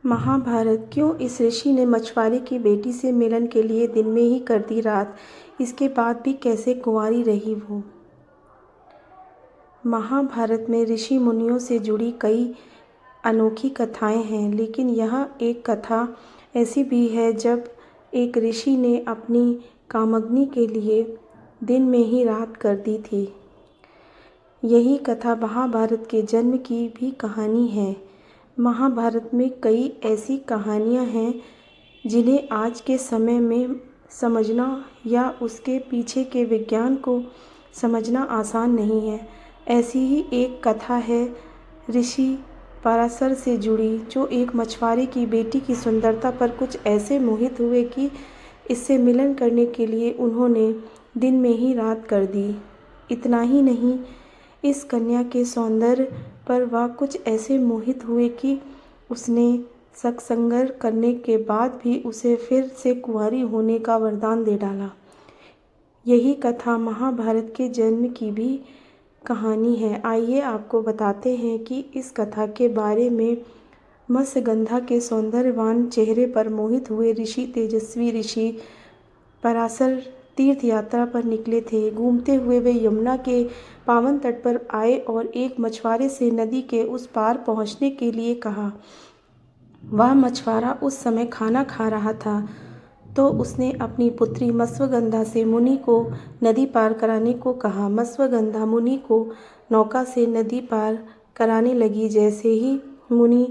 महाभारत। क्यों इस ऋषि ने मछुआरे की बेटी से मिलन के लिए दिन में ही कर दी रात, इसके बाद भी कैसे कुंवारी रही वो। महाभारत में ऋषि मुनियों से जुड़ी कई अनोखी कथाएं हैं, लेकिन यह एक कथा ऐसी भी है जब एक ऋषि ने अपनी कामग्नि के लिए दिन में ही रात कर दी थी। यही कथा महाभारत के जन्म की भी कहानी है। महाभारत में कई ऐसी कहानियाँ हैं जिन्हें आज के समय में समझना या उसके पीछे के विज्ञान को समझना आसान नहीं है। ऐसी ही एक कथा है ऋषि पराशर से जुड़ी, जो एक मछुआरे की बेटी की सुंदरता पर कुछ ऐसे मोहित हुए कि इससे मिलन करने के लिए उन्होंने दिन में ही रात कर दी। इतना ही नहीं, इस कन्या के सौंदर्य पर वह कुछ ऐसे मोहित हुए कि उसने सत्संग करने के बाद भी उसे फिर से कुंवारी होने का वरदान दे डाला। यही कथा महाभारत के जन्म की भी कहानी है। आइए आपको बताते हैं कि इस कथा के बारे में। मत्स्यगंधा के सौंदर्यवान चेहरे पर मोहित हुए तेजस्वी ऋषि पराशर तीर्थ यात्रा पर निकले थे। घूमते हुए वे यमुना के पावन तट पर आए और एक मछुआरे से नदी के उस पार पहुंचने के लिए कहा। वह मछुआरा उस समय खाना खा रहा था, तो उसने अपनी पुत्री मत्स्यगंधा से मुनि को नदी पार कराने को कहा। मत्स्यगंधा मुनि को नौका से नदी पार कराने लगी। जैसे ही मुनि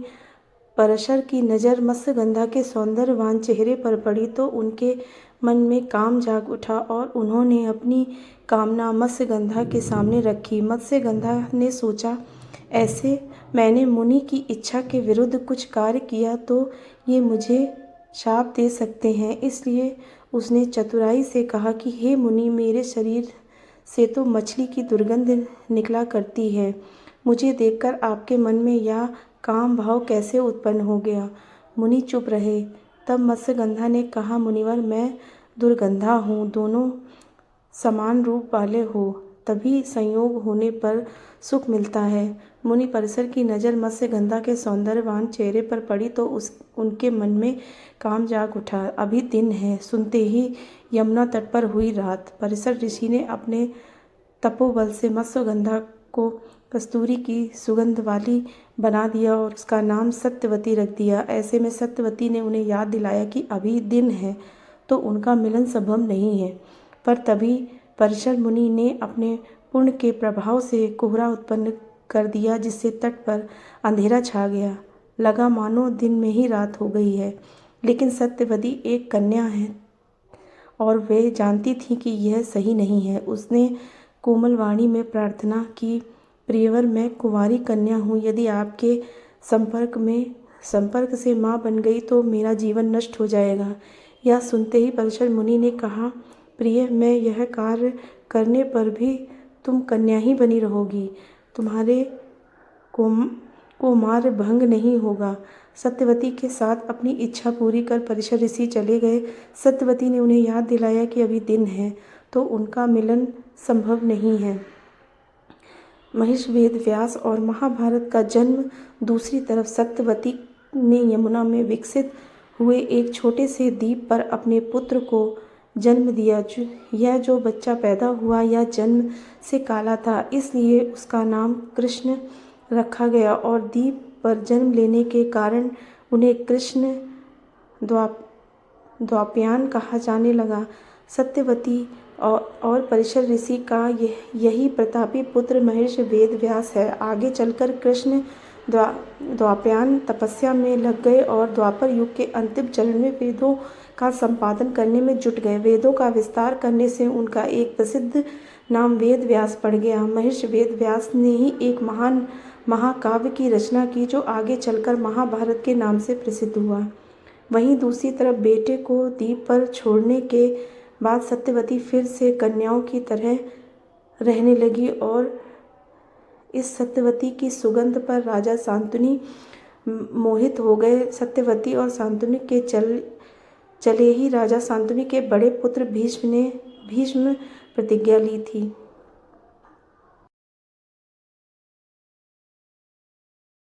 पराशर की नज़र मत्स्यगंधा के सौंदर्यवान चेहरे पर पड़ी तो उनके मन में काम जाग उठा और उन्होंने अपनी कामना मत्स्यगंधा के सामने रखी। मत्स्यगंधा ने सोचा, ऐसे मैंने मुनि की इच्छा के विरुद्ध कुछ कार्य किया तो ये मुझे शाप दे सकते हैं। इसलिए उसने चतुराई से कहा कि हे मुनि, मेरे शरीर से तो मछली की दुर्गंध निकला करती है। मुझे देखकर आपके मन में यह काम भाव कैसे उत्पन्न हो गया। मुनि चुप रहे। तब मत्स्यगंधा ने कहा, मुनिवर, मैं दुर्गंधा हूँ, दोनों समान रूप वाले हो, तभी संयोग होने पर सुख मिलता है। मुनि पराशर की नज़र मत्स्यगंधा के सौंदर्यवान चेहरे पर पड़ी तो उनके मन में काम जाग उठा। अभी दिन है। सुनते ही यमुना तट पर हुई रात। पराशर ऋषि ने अपने तपोबल से मत्स्यगंधा को कस्तूरी की सुगंध वाली बना दिया और उसका नाम सत्यवती रख दिया। ऐसे में सत्यवती ने उन्हें याद दिलाया कि अभी दिन है तो उनका मिलन संभव नहीं है। पर तभी पराशर मुनि ने अपने पुण्य के प्रभाव से कोहरा उत्पन्न कर दिया, जिससे तट पर अंधेरा छा गया। लगा मानो दिन में ही रात हो गई है। लेकिन सत्यवती एक कन्या है और वे जानती थी कि यह सही नहीं है। उसने कोमल वाणी में प्रार्थना की, प्रियवर, मैं कुंवारी कन्या हूँ। यदि आपके संपर्क से माँ बन गई तो मेरा जीवन नष्ट हो जाएगा। यह सुनते ही पराशर मुनि ने कहा, प्रिय, मैं यह कार्य करने पर भी तुम कन्या ही बनी रहोगी। तुम्हारे कुमार भंग नहीं होगा। सत्यवती के साथ अपनी इच्छा पूरी कर पराशर ऋषि चले गए। सत्यवती ने उन्हें याद दिलाया कि अभी दिन है तो उनका मिलन संभव नहीं है। महर्षि वेद व्यास और महाभारत का जन्म। दूसरी तरफ सत्यवती ने यमुना में विकसित हुए एक छोटे से द्वीप पर अपने पुत्र को जन्म दिया। यह जो बच्चा पैदा हुआ यह जन्म से काला था, इसलिए उसका नाम कृष्ण रखा गया और द्वीप पर जन्म लेने के कारण उन्हें कृष्ण द्वापायन कहा जाने लगा। सत्यवती और पराशर ऋषि का यही प्रतापी पुत्र महर्षि वेद व्यास है। आगे चलकर कृष्ण द्वापायन तपस्या में लग गए और द्वापर युग के अंतिम चरण में वेदों का संपादन करने में जुट गए। वेदों का विस्तार करने से उनका एक प्रसिद्ध नाम वेद व्यास पड़ गया। महर्षि वेद व्यास ने ही एक महान महाकाव्य की रचना की जो आगे चलकर महाभारत के नाम से प्रसिद्ध हुआ। वहीं दूसरी तरफ बेटे को द्वीप पर छोड़ने के बाद सत्यवती फिर से कन्याओं की तरह रहने लगी और इस सत्यवती की सुगंध पर राजा शांतनु मोहित हो गए। सत्यवती और शांतनु के चले ही राजा शांतनु के बड़े पुत्र भीष्म ने प्रतिज्ञा ली थी।